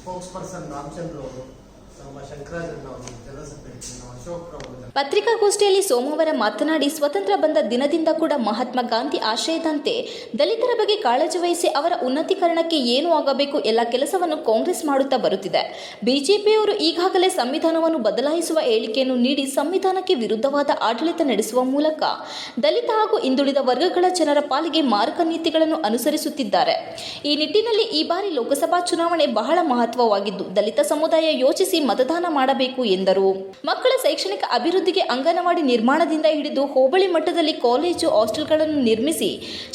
Spokes person Ramachandra ಅವರು, ನಮ್ಮ ಶಂಕರಾಜನ್ ಅವರು, ಜನರಲ್ ಸೆಕ್ರೆಟರಿ ನಮ್ಮ ಅಶೋಕ್ ಅವರು. ಪತ್ರಿಕಾಗೋಷ್ಠಿಯಲ್ಲಿ ಸೋಮವಾರ ಮಾತನಾಡಿ, ಸ್ವತಂತ್ರ ಬಂದ ದಿನದಿಂದ ಕೂಡ ಮಹಾತ್ಮ ಗಾಂಧಿ ಆಶಯದಂತೆ ದಲಿತರ ಬಗ್ಗೆ ಕಾಳಜಿ ವಹಿಸಿ ಅವರ ಉನ್ನತೀಕರಣಕ್ಕೆ ಏನು ಆಗಬೇಕು ಎಲ್ಲ ಕೆಲಸವನ್ನು ಕಾಂಗ್ರೆಸ್ ಮಾಡುತ್ತಾ ಬರುತ್ತಿದೆ. ಬಿಜೆಪಿಯವರು ಈಗಾಗಲೇ ಸಂವಿಧಾನವನ್ನು ಬದಲಾಯಿಸುವ ಹೇಳಿಕೆಯನ್ನು ನೀಡಿ ಸಂವಿಧಾನಕ್ಕೆ ವಿರುದ್ಧವಾದ ಆಡಳಿತ ನಡೆಸುವ ಮೂಲಕ ದಲಿತ ಹಾಗೂ ಹಿಂದುಳಿದ ವರ್ಗಗಳ ಜನರ ಪಾಲಿಗೆ ಮಾರಕ ನೀತಿಗಳನ್ನು ಅನುಸರಿಸುತ್ತಿದ್ದಾರೆ. ಈ ನಿಟ್ಟಿನಲ್ಲಿ ಈ ಬಾರಿ ಲೋಕಸಭಾ ಚುನಾವಣೆ ಬಹಳ ಮಹತ್ವವಾಗಿದ್ದು ದಲಿತ ಸಮುದಾಯ ಯೋಚಿಸಿ ಮತದಾನ ಮಾಡಬೇಕು ಎಂದರು. ಮಕ್ಕಳ ಶೈಕ್ಷಣಿಕ ಅಭಿವೃದ್ಧಿಗೆ ಅಂಗನವಾಡಿ ನಿರ್ಮಾಣದಿಂದ ಹಿಡಿದು ಹೋಬಳಿ ಮಟ್ಟದಲ್ಲಿ ಕಾಲೇಜು ಹಾಸ್ಟೆಲ್ಗಳನ್ನು ನಿರ್ಮಿಸಿ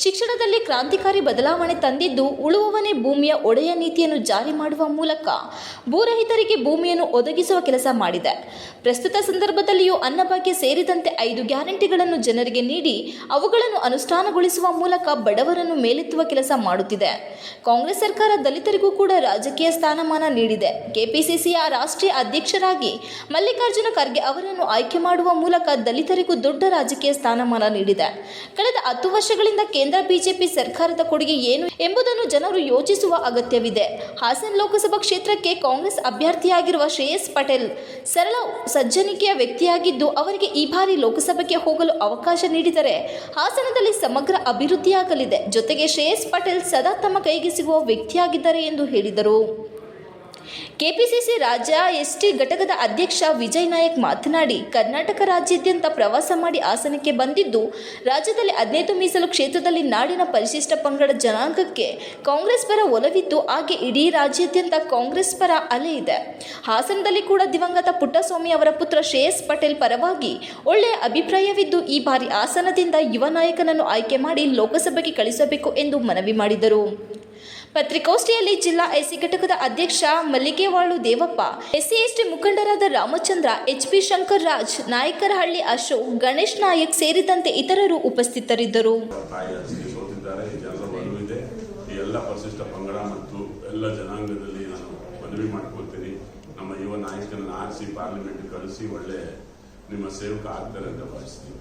ಶಿಕ್ಷಣದಲ್ಲಿ ಕ್ರಾಂತಿಕಾರಿ ಬದಲಾವಣೆ ತಂದಿದ್ದು, ಉಳುವವನೇ ಭೂಮಿಯ ಒಡೆಯ ನೀತಿಯನ್ನು ಜಾರಿ ಮಾಡುವ ಮೂಲಕ ಭೂರಹಿತರಿಗೆ ಭೂಮಿಯನ್ನು ಒದಗಿಸುವ ಕೆಲಸ ಮಾಡಿದೆ. ಪ್ರಸ್ತುತ ಸಂದರ್ಭದಲ್ಲಿಯೂ ಅನ್ನಭಾಗ್ಯ ಸೇರಿದಂತೆ 5 ಗ್ಯಾರಂಟಿಗಳನ್ನು ಜನರಿಗೆ ನೀಡಿ ಅವುಗಳನ್ನು ಅನುಷ್ಠಾನಗೊಳಿಸುವ ಮೂಲಕ ಬಡವರನ್ನು ಮೇಲೆತ್ತುವ ಕೆಲಸ ಮಾಡುತ್ತಿದೆ. ಕಾಂಗ್ರೆಸ್ ಸರ್ಕಾರ ದಲಿತರಿಗೂ ಕೂಡ ರಾಜಕೀಯ ಸ್ಥಾನಮಾನ ನೀಡಿದೆ. ಕೆಪಿಸಿಸಿಯ ರಾಷ್ಟ್ರೀಯ ಅಧ್ಯಕ್ಷರಾಗಿ ಮಲ್ಲಿಕಾರ್ಜುನ ಖರ್ಗೆ ಅವರನ್ನು ಆಯ್ಕೆ ಮಾಡುವ ಮೂಲಕ ದಲಿತರಿಗೂ ದೊಡ್ಡ ರಾಜಕೀಯ ಸ್ಥಾನಮಾನ ನೀಡಿದೆ. ಕಳೆದ 10 ವರ್ಷಗಳಿಂದ ಕೇಂದ್ರ ಬಿಜೆಪಿ ಸರ್ಕಾರದ ಕೊಡುಗೆ ಏನು ಎಂಬುದನ್ನು ಜನರು ಯೋಚಿಸುವ ಅಗತ್ಯವಿದೆ. ಹಾಸನ ಲೋಕಸಭಾ ಕ್ಷೇತ್ರಕ್ಕೆ ಕಾಂಗ್ರೆಸ್ ಅಭ್ಯರ್ಥಿಯಾಗಿರುವ ಶ್ರೇಯಸ್ ಪಟೇಲ್ ಸರಳ ಸಜ್ಜನಿಕೆಯ ವ್ಯಕ್ತಿಯಾಗಿದ್ದು, ಅವರಿಗೆ ಈ ಬಾರಿ ಲೋಕಸಭೆಗೆ ಹೋಗಲು ಅವಕಾಶ ನೀಡಿದರೆ ಹಾಸನದಲ್ಲಿ ಸಮಗ್ರ ಅಭಿವೃದ್ಧಿಯಾಗಲಿದೆ. ಜೊತೆಗೆ ಶ್ರೇಯಸ್ ಪಟೇಲ್ ಸದಾ ತಮ್ಮ ಕೈಗೆ ಸಿಗುವ ವ್ಯಕ್ತಿಯಾಗಿದ್ದಾರೆ ಎಂದು ಹೇಳಿದರು. ಕೆಪಿಸಿಸಿ ರಾಜ್ಯ ಎಸ್ಟಿ ಘಟಕದ ಅಧ್ಯಕ್ಷ ವಿಜಯ್ ನಾಯಕ್ ಮಾತನಾಡಿ, ಕರ್ನಾಟಕ ರಾಜ್ಯಾದ್ಯಂತ ಪ್ರವಾಸ ಮಾಡಿ ಹಾಸನಕ್ಕೆ ಬಂದಿದ್ದು, ರಾಜ್ಯದಲ್ಲಿ 15 ಮೀಸಲು ಕ್ಷೇತ್ರದಲ್ಲಿ ನಾಡಿನ ಪರಿಶಿಷ್ಟ ಪಂಗಡ ಜನಾಂಗಕ್ಕೆ ಕಾಂಗ್ರೆಸ್ ಪರ ಒಲವಿದ್ದು, ಹಾಗೆ ಇಡೀ ರಾಜ್ಯಾದ್ಯಂತ ಕಾಂಗ್ರೆಸ್ ಪರ ಅಲೆ ಇದೆ. ಹಾಸನದಲ್ಲಿ ಕೂಡ ದಿವಂಗತ ಪುಟ್ಟಸ್ವಾಮಿ ಅವರ ಪುತ್ರ ಶ್ರೇಯಸ್ ಪಟೇಲ್ ಪರವಾಗಿ ಒಳ್ಳೆಯ ಅಭಿಪ್ರಾಯವಿದ್ದು, ಈ ಬಾರಿ ಹಾಸನದಿಂದ ಯುವ ನಾಯಕನನ್ನು ಆಯ್ಕೆ ಮಾಡಿ ಲೋಕಸಭೆಗೆ ಕಳಿಸಬೇಕು ಎಂದು ಮನವಿ ಮಾಡಿದರು. ಪತ್ರಿಕಾಗೋಷ್ಠಿಯಲ್ಲಿ ಜಿಲ್ಲಾ ಎಸ್ಸಿ ಘಟಕದ ಅಧ್ಯಕ್ಷ ಮಲ್ಲಿಗೆವಾಳು ದೇವಪ್ಪ, ಎಸ್ಸಿ ಎಸ್ಟಿ ಮುಖಂಡರಾದ ರಾಮಚಂದ್ರ, ಎಚ್ಪಿ ಶಂಕರ್ ರಾಜ್, ನಾಯಕರಹಳ್ಳಿ ಅಶೋಕ್, ಗಣೇಶ್ ನಾಯಕ್ ಸೇರಿದಂತೆ ಇತರರು ಉಪಸ್ಥಿತರಿದ್ದರು. ಎಲ್ಲ ಪರಿಶಿಷ್ಟ ಪಂಗಡ ಮತ್ತು ಎಲ್ಲ ಜನಾಂಗದಲ್ಲಿ ನಾನು ಮನವಿ ಮಾಡ್ಕೊಳ್ತೀನಿ, ನಮ್ಮ ಯುವ ನಾಯಕನನ್ನು ಆರಿಸಿ ಪಾರ್ಲಿಮೆಂಟ್ ಕಳಿಸಿ ಒಳ್ಳೆ ನಿಮ್ಮ ಸೇವಕ ಆಗ್ತಾರೆ ಅಂತ ಭಾವಿಸ್ತೀನಿ.